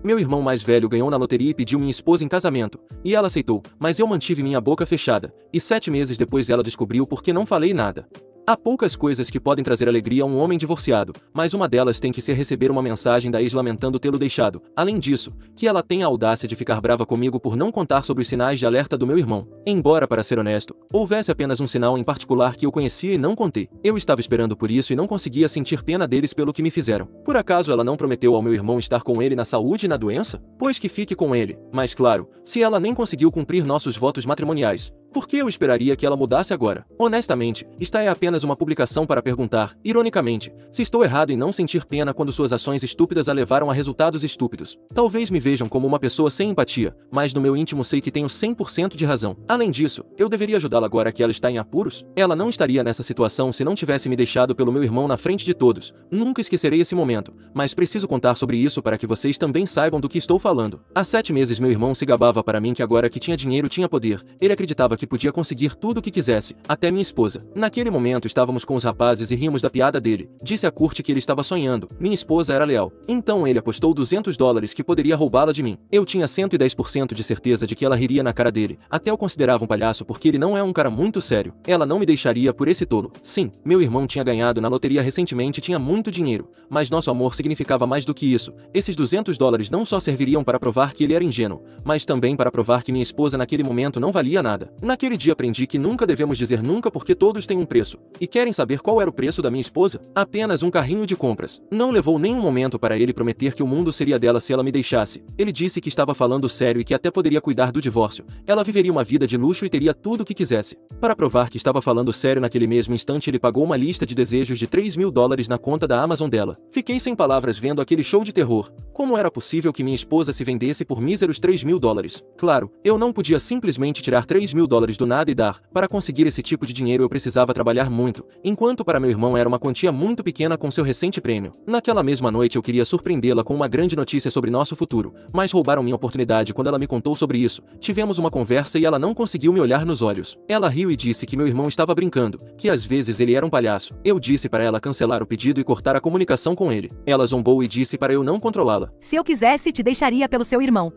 Meu irmão mais velho ganhou na loteria e pediu minha esposa em casamento, e ela aceitou, mas eu mantive minha boca fechada, e 7 meses depois ela descobriu porque não falei nada. Há poucas coisas que podem trazer alegria a um homem divorciado, mas uma delas tem que ser receber uma mensagem da ex lamentando tê-lo deixado. Além disso, que ela tenha a audácia de ficar brava comigo por não contar sobre os sinais de alerta do meu irmão. Embora, para ser honesto, houvesse apenas um sinal em particular que eu conhecia e não contei. Eu estava esperando por isso e não conseguia sentir pena deles pelo que me fizeram. Por acaso ela não prometeu ao meu irmão estar com ele na saúde e na doença? Pois que fique com ele. Mas claro, se ela nem conseguiu cumprir nossos votos matrimoniais, por que eu esperaria que ela mudasse agora? Honestamente, esta é apenas uma publicação para perguntar, ironicamente, se estou errado em não sentir pena quando suas ações estúpidas a levaram a resultados estúpidos. Talvez me vejam como uma pessoa sem empatia, mas no meu íntimo sei que tenho 100% de razão. Além disso, eu deveria ajudá-la agora que ela está em apuros? Ela não estaria nessa situação se não tivesse me deixado pelo meu irmão na frente de todos. Nunca esquecerei esse momento, mas preciso contar sobre isso para que vocês também saibam do que estou falando. Há 7 meses meu irmão se gabava para mim que agora que tinha dinheiro tinha poder. Ele acreditava que podia conseguir tudo o que quisesse, até minha esposa. Naquele momento estávamos com os rapazes e rimos da piada dele. Disse à corte que ele estava sonhando. Minha esposa era leal. Então ele apostou $200 que poderia roubá-la de mim. Eu tinha 110% de certeza de que ela riria na cara dele. Até eu considerava um palhaço porque ele não é um cara muito sério. Ela não me deixaria por esse tolo. Sim, meu irmão tinha ganhado na loteria recentemente e tinha muito dinheiro. Mas nosso amor significava mais do que isso. Esses $200 não só serviriam para provar que ele era ingênuo, mas também para provar que minha esposa naquele momento não valia nada. Naquele dia aprendi que nunca devemos dizer nunca porque todos têm um preço. E querem saber qual era o preço da minha esposa? Apenas um carrinho de compras. Não levou nem um momento para ele prometer que o mundo seria dela se ela me deixasse. Ele disse que estava falando sério e que até poderia cuidar do divórcio. Ela viveria uma vida de luxo e teria tudo o que quisesse. Para provar que estava falando sério naquele mesmo instante ele pagou uma lista de desejos de $3.000 na conta da Amazon dela. Fiquei sem palavras vendo aquele show de terror. Como era possível que minha esposa se vendesse por míseros $3.000? Claro, eu não podia simplesmente tirar $3.000 do nada e dar. Para conseguir esse tipo de dinheiro eu precisava trabalhar muito, enquanto para meu irmão era uma quantia muito pequena com seu recente prêmio. Naquela mesma noite eu queria surpreendê-la com uma grande notícia sobre nosso futuro, mas roubaram minha oportunidade quando ela me contou sobre isso. Tivemos uma conversa e ela não conseguiu me olhar nos olhos. Ela riu e disse que meu irmão estava brincando, que às vezes ele era um palhaço. Eu disse para ela cancelar o pedido e cortar a comunicação com ele. Ela zombou e disse para eu não controlá-la. Se eu quisesse, te deixaria pelo seu irmão.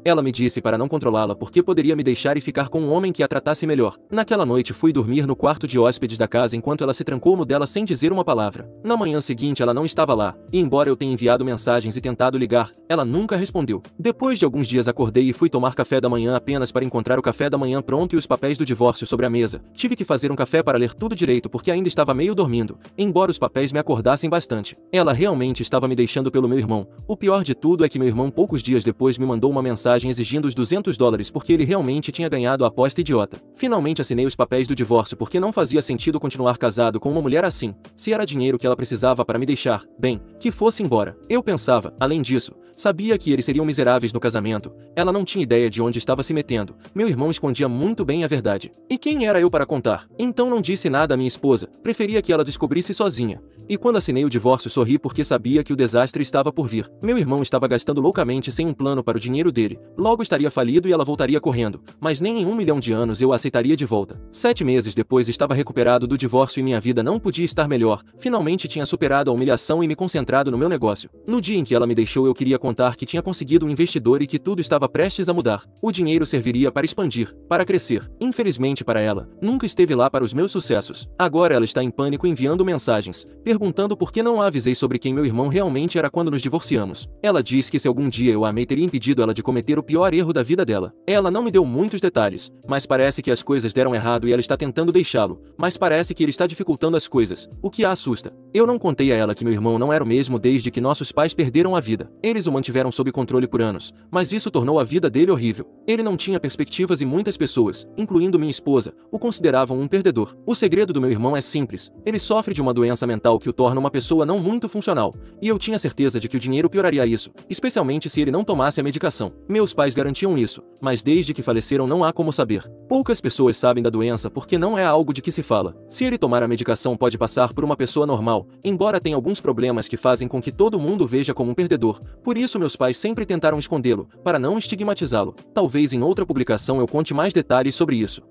Ela me disse para não controlá-la porque poderia me deixar e ficar com um homem que a tratasse melhor. Naquela noite fui dormir no quarto de hóspedes da casa enquanto ela se trancou no dela sem dizer uma palavra. Na manhã seguinte ela não estava lá, e embora eu tenha enviado mensagens e tentado ligar, ela nunca respondeu. Depois de alguns dias acordei e fui tomar café da manhã apenas para encontrar o café da manhã pronto e os papéis do divórcio sobre a mesa. Tive que fazer um café para ler tudo direito porque ainda estava meio dormindo, embora os papéis me acordassem bastante. Ela realmente estava me deixando pelo meu irmão. O pior de tudo é que meu irmão poucos dias depois me mandou uma mensagem exigindo os $200 porque ele realmente tinha ganhado a aposta idiota. Finalmente assinei os papéis do divórcio porque não fazia sentido continuar casado com uma mulher assim. Se era dinheiro que ela precisava para me deixar, bem, que fosse embora. Eu pensava, além disso, sabia que eles seriam miseráveis no casamento. Ela não tinha ideia de onde estava se metendo. Meu irmão escondia muito bem a verdade. E quem era eu para contar? Então não disse nada à minha esposa. Preferia que ela descobrisse sozinha. E quando assinei o divórcio sorri porque sabia que o desastre estava por vir. Meu irmão estava gastando loucamente sem um plano para o dinheiro dele. Logo estaria falido e ela voltaria correndo. Mas nem em 1 milhão de anos eu a aceitaria de volta. 7 meses depois estava recuperado do divórcio e minha vida não podia estar melhor. Finalmente tinha superado a humilhação e me concentrado no meu negócio. No dia em que ela me deixou eu queria contar que tinha conseguido um investidor e que tudo estava prestes a mudar. O dinheiro serviria para expandir, para crescer. Infelizmente para ela, nunca esteve lá para os meus sucessos. Agora ela está em pânico enviando mensagens, perguntando por que não a avisei sobre quem meu irmão realmente era quando nos divorciamos. Ela diz que se algum dia eu a amei teria impedido ela de cometer o pior erro da vida dela. Ela não me deu muitos detalhes, mas parece que as coisas deram errado e ela está tentando deixá-lo, mas parece que ele está dificultando as coisas, o que a assusta. Eu não contei a ela que meu irmão não era o mesmo desde que nossos pais perderam a vida. Eles o mantiveram sob controle por anos, mas isso tornou a vida dele horrível. Ele não tinha perspectivas e muitas pessoas, incluindo minha esposa, o consideravam um perdedor. O segredo do meu irmão é simples. Ele sofre de uma doença mental que o torna uma pessoa não muito funcional, e eu tinha certeza de que o dinheiro pioraria isso, especialmente se ele não tomasse a medicação. Meus pais garantiam isso, mas desde que faleceram não há como saber. Poucas pessoas sabem da doença porque não é algo de que se fala. Se ele tomar a medicação pode passar por uma pessoa normal, embora tenha alguns problemas que fazem com que todo mundo o veja como um perdedor. Por isso meus pais sempre tentaram escondê-lo, para não estigmatizá-lo. Talvez em outra publicação eu conte mais detalhes sobre isso.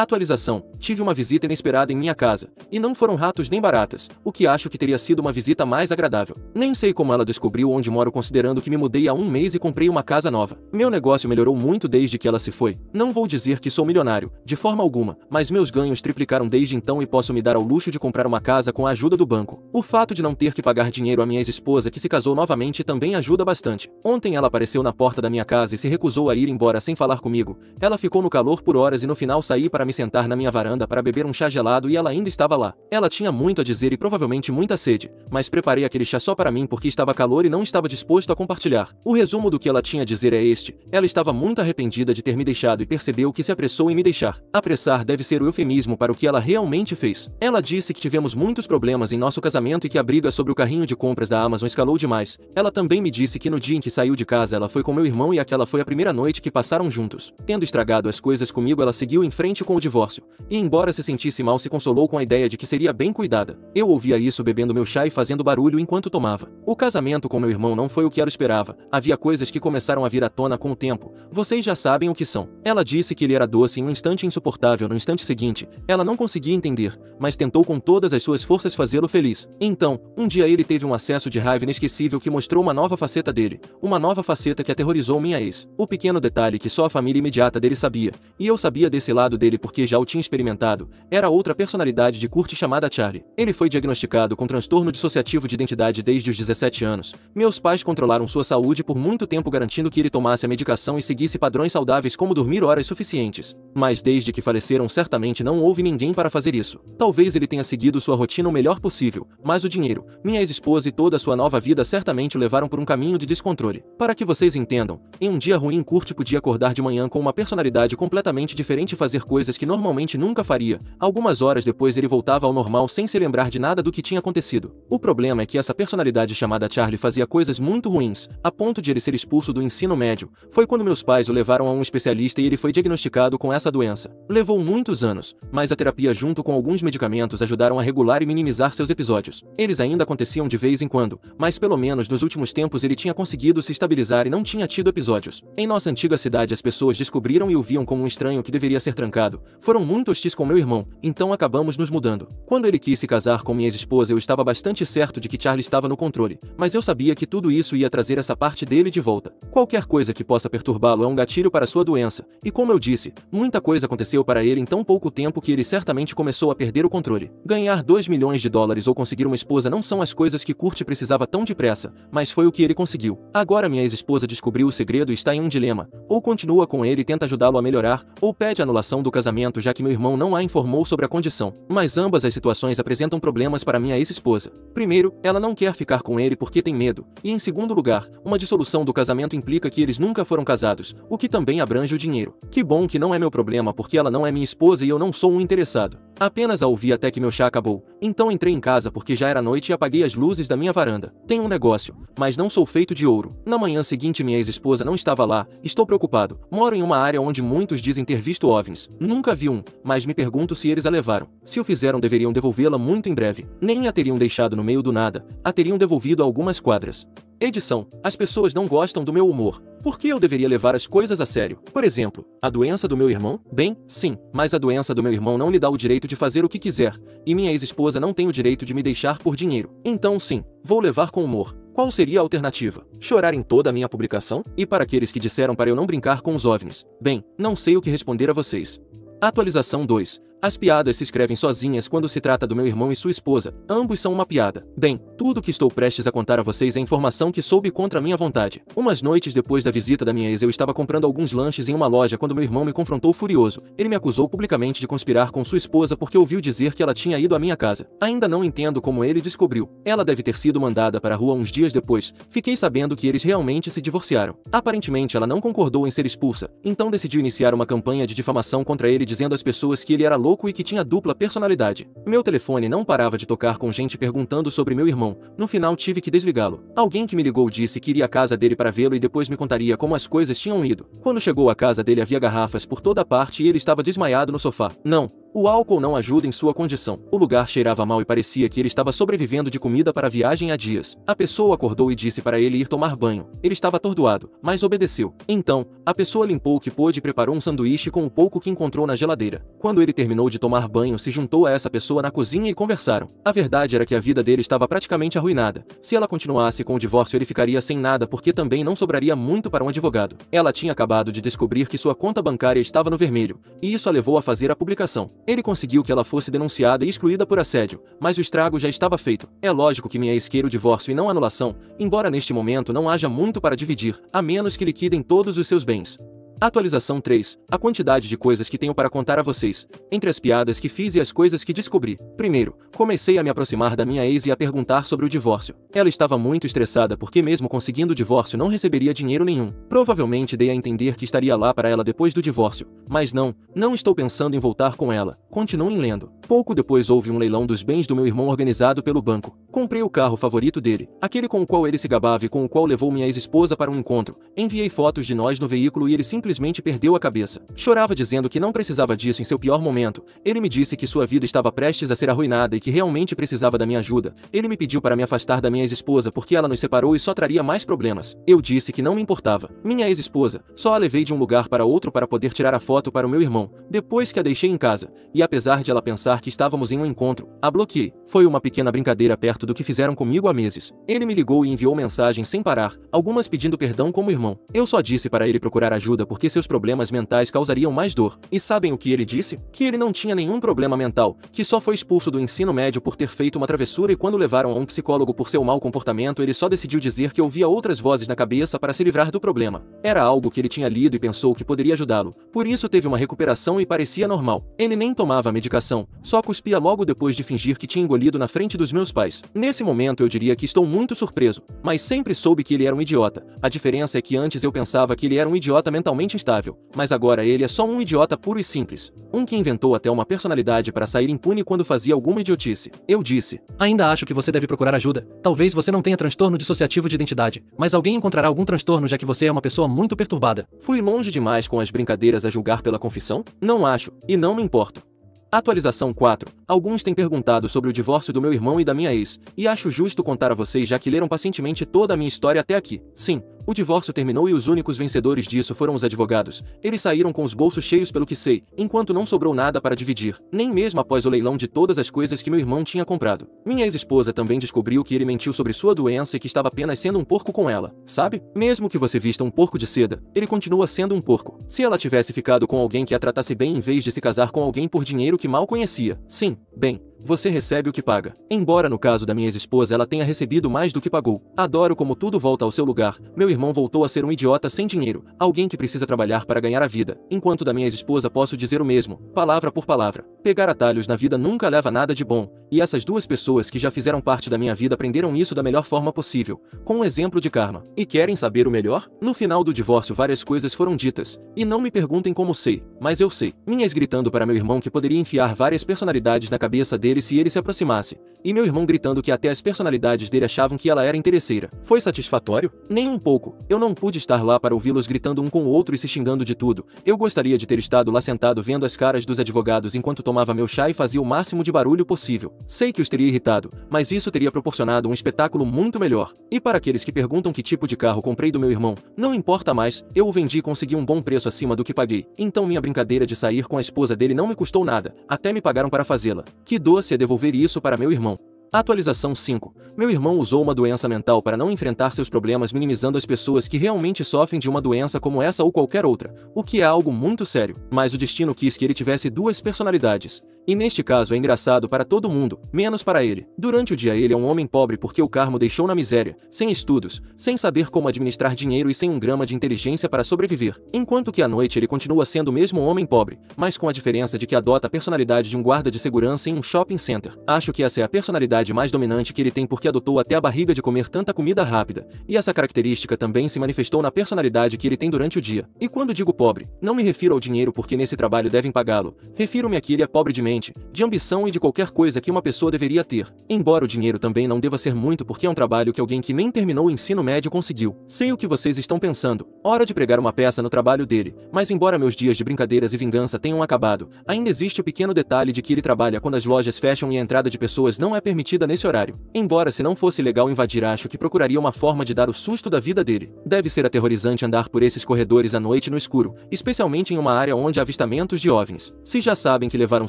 Atualização: tive uma visita inesperada em minha casa, e não foram ratos nem baratas, o que acho que teria sido uma visita mais agradável. Nem sei como ela descobriu onde moro, considerando que me mudei há um mês e comprei uma casa nova. Meu negócio melhorou muito desde que ela se foi. Não vou dizer que sou milionário, de forma alguma, mas meus ganhos triplicaram desde então e posso me dar ao luxo de comprar uma casa com a ajuda do banco. O fato de não ter que pagar dinheiro à minha ex-esposa que se casou novamente também ajuda bastante. Ontem ela apareceu na porta da minha casa e se recusou a ir embora sem falar comigo. Ela ficou no calor por horas e no final saí para me sentar na minha varanda para beber um chá gelado e ela ainda estava lá. Ela tinha muito a dizer e provavelmente muita sede, mas preparei aquele chá só para mim porque estava calor e não estava disposto a compartilhar. O resumo do que ela tinha a dizer é este: ela estava muito arrependida de ter me deixado e percebeu que se apressou em me deixar. Apressar deve ser o eufemismo para o que ela realmente fez. Ela disse que tivemos muitos problemas em nosso casamento e que a briga sobre o carrinho de compras da Amazon escalou demais. Ela também me disse que no dia em que saiu de casa ela foi com meu irmão e aquela foi a primeira noite que passaram juntos. Tendo estragado as coisas comigo, ela seguiu em frente com o divórcio. E embora se sentisse mal, se consolou com a ideia de que seria bem cuidada. Eu ouvia isso bebendo meu chá e fazendo barulho enquanto tomava. O casamento com meu irmão não foi o que ela esperava. Havia coisas que começaram a vir à tona com o tempo. Vocês já sabem o que são. Ela disse que ele era doce em um instante e insuportável no instante seguinte. Ela não conseguia entender, mas tentou com todas as suas forças fazê-lo feliz. Então, um dia ele teve um acesso de raiva inesquecível que mostrou uma nova faceta dele. Uma nova faceta que aterrorizou minha ex. O pequeno detalhe que só a família imediata dele sabia, e eu sabia desse lado dele porque já o tinha experimentado, era outra personalidade de Kurt chamada Charlie. Ele foi diagnosticado com transtorno dissociativo de identidade desde os 17 anos. Meus pais controlaram sua saúde por muito tempo, garantindo que ele tomasse a medicação e seguisse padrões saudáveis como dormir horas suficientes. Mas desde que faleceram, certamente não houve ninguém para fazer isso. Talvez ele tenha seguido sua rotina o melhor possível, mas o dinheiro, minha ex-esposa e toda a sua nova vida certamente o levaram por um caminho de descontrole. Para que vocês entendam, em um dia ruim, Kurt podia acordar de manhã com uma personalidade completamente diferente e fazer coisas que normalmente nunca faria. Algumas horas depois ele voltava ao normal sem se lembrar de nada do que tinha acontecido. O problema é que essa personalidade chamada Charlie fazia coisas muito ruins, a ponto de ele ser expulso do ensino médio. Foi quando meus pais o levaram a um especialista e ele foi diagnosticado com essa doença. Levou muitos anos, mas a terapia junto com alguns medicamentos ajudaram a regular e minimizar seus episódios. Eles ainda aconteciam de vez em quando, mas pelo menos nos últimos tempos ele tinha conseguido se estabilizar e não tinha tido episódios. Em nossa antiga cidade as pessoas descobriram e o viam como um estranho que deveria ser trancado. Foram muito hostis com meu irmão, então acabamos nos mudando. Quando ele quis se casar com minha ex-esposa, eu estava bastante certo de que Charlie estava no controle, mas eu sabia que tudo isso ia trazer essa parte dele de volta. Qualquer coisa que possa perturbá-lo é um gatilho para sua doença, e como eu disse, muita coisa aconteceu para ele em tão pouco tempo que ele certamente começou a perder o controle. Ganhar 2 milhões de dólares ou conseguir uma esposa não são as coisas que Kurt precisava tão depressa, mas foi o que ele conseguiu. Agora minha ex-esposa descobriu o segredo e está em um dilema: ou continua com ele e tenta ajudá-lo a melhorar, ou pede a anulação do casamento, já que meu irmão não a informou sobre a condição. Mas ambas as situações apresentam problemas para minha ex-esposa. Primeiro, ela não quer ficar com ele porque tem medo, e em segundo lugar, uma dissolução do casamento implica que eles nunca foram casados, o que também abrange o dinheiro. Que bom que não é meu problema porque ela não é minha esposa e eu não sou um interessado. Apenas a ouvi até que meu chá acabou. Então entrei em casa porque já era noite e apaguei as luzes da minha varanda. Tenho um negócio, mas não sou feito de ouro. Na manhã seguinte minha ex-esposa não estava lá. Estou preocupado. Moro em uma área onde muitos dizem ter visto OVNIs. Nunca vi um, mas me pergunto se eles a levaram. Se o fizeram, deveriam devolvê-la muito em breve. Nem a teriam deixado no meio do nada. A teriam devolvido a algumas quadras. Edição: as pessoas não gostam do meu humor. Por que eu deveria levar as coisas a sério? Por exemplo, a doença do meu irmão? Bem, sim, mas a doença do meu irmão não lhe dá o direito de fazer o que quiser, e minha ex-esposa não tem o direito de me deixar por dinheiro. Então sim, vou levar com humor. Qual seria a alternativa? Chorar em toda a minha publicação? E para aqueles que disseram para eu não brincar com os OVNIs? Bem, não sei o que responder a vocês. Atualização 2. As piadas se escrevem sozinhas quando se trata do meu irmão e sua esposa. Ambos são uma piada. Bem, tudo o que estou prestes a contar a vocês é informação que soube contra minha vontade. Umas noites depois da visita da minha ex, eu estava comprando alguns lanches em uma loja quando meu irmão me confrontou furioso. Ele me acusou publicamente de conspirar com sua esposa porque ouviu dizer que ela tinha ido à minha casa. Ainda não entendo como ele descobriu. Ela deve ter sido mandada para a rua uns dias depois. Fiquei sabendo que eles realmente se divorciaram. Aparentemente ela não concordou em ser expulsa, então decidiu iniciar uma campanha de difamação contra ele, dizendo às pessoas que ele era louco e que tinha dupla personalidade. Meu telefone não parava de tocar com gente perguntando sobre meu irmão. No final tive que desligá-lo. Alguém que me ligou disse que iria à casa dele para vê-lo e depois me contaria como as coisas tinham ido. Quando chegou à casa dele havia garrafas por toda parte e ele estava desmaiado no sofá. Não, O álcool não ajuda em sua condição. O lugar cheirava mal e parecia que ele estava sobrevivendo de comida para a viagem há dias. A pessoa acordou e disse para ele ir tomar banho. Ele estava atordoado, mas obedeceu. Então, a pessoa limpou o que pôde e preparou um sanduíche com o pouco que encontrou na geladeira. Quando ele terminou de tomar banho, se juntou a essa pessoa na cozinha e conversaram. A verdade era que a vida dele estava praticamente arruinada. Se ela continuasse com o divórcio, ele ficaria sem nada porque também não sobraria muito para um advogado. Ela tinha acabado de descobrir que sua conta bancária estava no vermelho, e isso a levou a fazer a publicação. Ele conseguiu que ela fosse denunciada e excluída por assédio, mas o estrago já estava feito. É lógico que minha ex queira o divórcio e não a anulação, embora neste momento não haja muito para dividir, a menos que liquidem todos os seus bens. Atualização 3. A quantidade de coisas que tenho para contar a vocês, entre as piadas que fiz e as coisas que descobri. Primeiro, comecei a me aproximar da minha ex e a perguntar sobre o divórcio. Ela estava muito estressada porque mesmo conseguindo o divórcio não receberia dinheiro nenhum. Provavelmente dei a entender que estaria lá para ela depois do divórcio. Mas não estou pensando em voltar com ela. Continuem lendo. Pouco depois houve um leilão dos bens do meu irmão organizado pelo banco. Comprei o carro favorito dele, aquele com o qual ele se gabava e com o qual levou minha ex-esposa para um encontro. Enviei fotos de nós no veículo e ele simplesmente perdeu a cabeça. Chorava dizendo que não precisava disso em seu pior momento. Ele me disse que sua vida estava prestes a ser arruinada e que realmente precisava da minha ajuda. Ele me pediu para me afastar da minha ex-esposa porque ela nos separou e só traria mais problemas. Eu disse que não me importava. Minha ex-esposa, só a levei de um lugar para outro para poder tirar a foto para o meu irmão, depois que a deixei em casa. E apesar de ela pensar que estávamos em um encontro, a bloqueei. Foi uma pequena brincadeira perto do que fizeram comigo há meses. Ele me ligou e enviou mensagens sem parar, algumas pedindo perdão como irmão. Eu só disse para ele procurar ajuda porque seus problemas mentais causariam mais dor. E sabem o que ele disse? Que ele não tinha nenhum problema mental, que só foi expulso do ensino médio por ter feito uma travessura e quando levaram a um psicólogo por seu mau comportamento ele só decidiu dizer que ouvia outras vozes na cabeça para se livrar do problema. Era algo que ele tinha lido e pensou que poderia ajudá-lo. Por isso teve uma recuperação e parecia normal. Ele nem tomava medicação, só cuspia logo depois de fingir que tinha engolido na frente dos meus pais. Nesse momento eu diria que estou muito surpreso, mas sempre soube que ele era um idiota. A diferença é que antes eu pensava que ele era um idiota mentalmente instável, mas agora ele é só um idiota puro e simples. Um que inventou até uma personalidade para sair impune quando fazia alguma idiotice. Eu disse: ainda acho que você deve procurar ajuda. Talvez você não tenha transtorno dissociativo de identidade, mas alguém encontrará algum transtorno já que você é uma pessoa muito perturbada. Fui longe demais com as brincadeiras a julgar pela confissão? Não acho, e não me importo. Atualização 4. Alguns têm perguntado sobre o divórcio do meu irmão e da minha ex, e acho justo contar a vocês já que leram pacientemente toda a minha história até aqui. Sim, o divórcio terminou e os únicos vencedores disso foram os advogados. Eles saíram com os bolsos cheios pelo que sei, enquanto não sobrou nada para dividir, nem mesmo após o leilão de todas as coisas que meu irmão tinha comprado. Minha ex-esposa também descobriu que ele mentiu sobre sua doença e que estava apenas sendo um porco com ela. Sabe? Mesmo que você vista um porco de seda, ele continua sendo um porco. Se ela tivesse ficado com alguém que a tratasse bem em vez de se casar com alguém por dinheiro que mal conhecia. Sim, bem, você recebe o que paga. Embora no caso da minha ex-esposa ela tenha recebido mais do que pagou. Adoro como tudo volta ao seu lugar. Meu irmão voltou a ser um idiota sem dinheiro, alguém que precisa trabalhar para ganhar a vida. Enquanto da minha ex-esposa posso dizer o mesmo, palavra por palavra. Pegar atalhos na vida nunca leva a nada de bom. E essas duas pessoas que já fizeram parte da minha vida aprenderam isso da melhor forma possível, com um exemplo de karma. E querem saber o melhor? No final do divórcio várias coisas foram ditas. E não me perguntem como sei, mas eu sei. Minha ex gritando para meu irmão que poderia enfiar várias personalidades na cabeça dele se ele se aproximasse. E meu irmão gritando que até as personalidades dele achavam que ela era interesseira. Foi satisfatório? Nem um pouco. Eu não pude estar lá para ouvi-los gritando um com o outro e se xingando de tudo. Eu gostaria de ter estado lá sentado vendo as caras dos advogados enquanto tomava meu chá e fazia o máximo de barulho possível. Sei que os teria irritado, mas isso teria proporcionado um espetáculo muito melhor. E para aqueles que perguntam que tipo de carro comprei do meu irmão, não importa mais, eu o vendi e consegui um bom preço acima do que paguei. Então minha brincadeira de sair com a esposa dele não me custou nada, até me pagaram para fazê-la. Que doce é devolver isso para meu irmão. Atualização 5. Meu irmão usou uma doença mental para não enfrentar seus problemas, minimizando as pessoas que realmente sofrem de uma doença como essa ou qualquer outra, o que é algo muito sério. Mas o destino quis que ele tivesse duas personalidades. E neste caso é engraçado para todo mundo, menos para ele. Durante o dia ele é um homem pobre porque o karma o deixou na miséria, sem estudos, sem saber como administrar dinheiro e sem um grama de inteligência para sobreviver. Enquanto que à noite ele continua sendo o mesmo homem pobre, mas com a diferença de que adota a personalidade de um guarda de segurança em um shopping center. Acho que essa é a personalidade mais dominante que ele tem porque adotou até a barriga de comer tanta comida rápida. E essa característica também se manifestou na personalidade que ele tem durante o dia. E quando digo pobre, não me refiro ao dinheiro porque nesse trabalho devem pagá-lo. Refiro-me a que ele é pobre de mente, inteligente, de ambição e de qualquer coisa que uma pessoa deveria ter. Embora o dinheiro também não deva ser muito porque é um trabalho que alguém que nem terminou o ensino médio conseguiu. Sei o que vocês estão pensando. Hora de pregar uma peça no trabalho dele. Mas embora meus dias de brincadeiras e vingança tenham acabado, ainda existe o pequeno detalhe de que ele trabalha quando as lojas fecham e a entrada de pessoas não é permitida nesse horário. Embora se não fosse legal invadir, acho que procuraria uma forma de dar o susto da vida dele. Deve ser aterrorizante andar por esses corredores à noite no escuro, especialmente em uma área onde há avistamentos de OVNIs. Se já sabem que levaram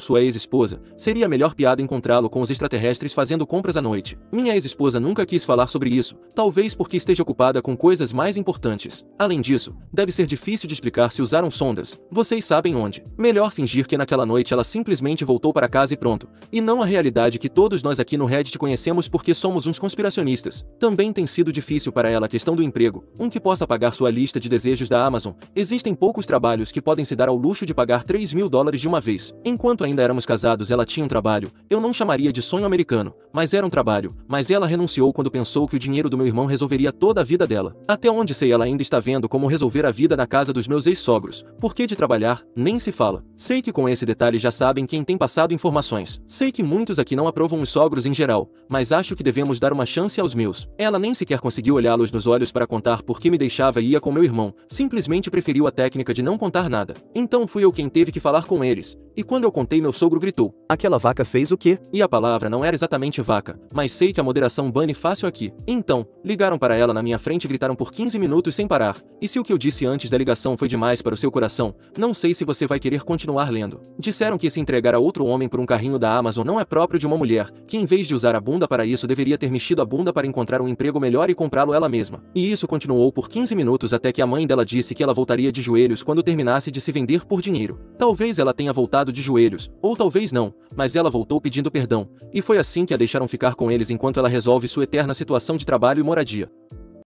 sua ex-esposa, seria a melhor piada encontrá-lo com os extraterrestres fazendo compras à noite. Minha ex-esposa nunca quis falar sobre isso, talvez porque esteja ocupada com coisas mais importantes. Além disso, deve ser difícil de explicar se usaram sondas. Vocês sabem onde. Melhor fingir que naquela noite ela simplesmente voltou para casa e pronto. E não a realidade que todos nós aqui no Reddit conhecemos porque somos uns conspiracionistas. Também tem sido difícil para ela a questão do emprego, que possa pagar sua lista de desejos da Amazon. Existem poucos trabalhos que podem se dar ao luxo de pagar $3.000 de uma vez. Enquanto ainda éramos casados, ela tinha um trabalho, eu não chamaria de sonho americano, mas era um trabalho, mas ela renunciou quando pensou que o dinheiro do meu irmão resolveria toda a vida dela. Até onde sei, ela ainda está vendo como resolver a vida na casa dos meus ex-sogros. Por que de trabalhar, nem se fala. Sei que com esse detalhe já sabem quem tem passado informações. Sei que muitos aqui não aprovam os sogros em geral, mas acho que devemos dar uma chance aos meus. Ela nem sequer conseguiu olhá-los nos olhos para contar por que me deixava e ia com meu irmão, simplesmente preferiu a técnica de não contar nada. Então fui eu quem teve que falar com eles. E quando eu contei, meu sogro gritou: "Aquela vaca fez o quê?" E a palavra não era exatamente vaca, mas sei que a moderação bane fácil aqui. Então, ligaram para ela na minha frente e gritaram por 15 minutos sem parar. E se o que eu disse antes da ligação foi demais para o seu coração, não sei se você vai querer continuar lendo. Disseram que se entregar a outro homem por um carrinho da Amazon não é próprio de uma mulher, que em vez de usar a bunda para isso deveria ter mexido a bunda para encontrar um emprego melhor e comprá-lo ela mesma. E isso continuou por 15 minutos até que a mãe dela disse que ela voltaria de joelhos quando terminasse de se vender por dinheiro. Talvez ela tenha voltado de joelhos, ou talvez não, mas ela voltou pedindo perdão, e foi assim que a deixaram ficar com eles enquanto ela resolve sua eterna situação de trabalho e moradia.